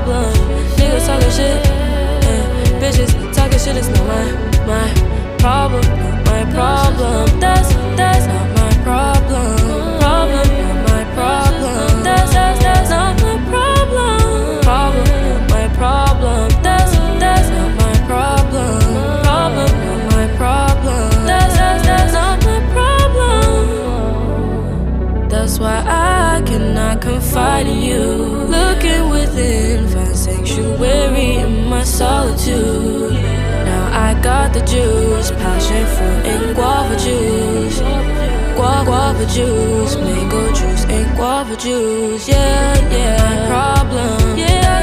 problem. Niggas talking shit, bitches talking shit is not my problem, not my problem. That's not my problem. Problem, not my problem. That's not my problem. Problem, not my problem. That's not my problem. Problem, not my problem. That's not my problem. That's why I cannot confide in you. Looking within, find sanctuary in my solitude. Now I got the juice, passion fruit and guava juice. Guava juice, mango juice and guava juice. Yeah, my problem. Yeah,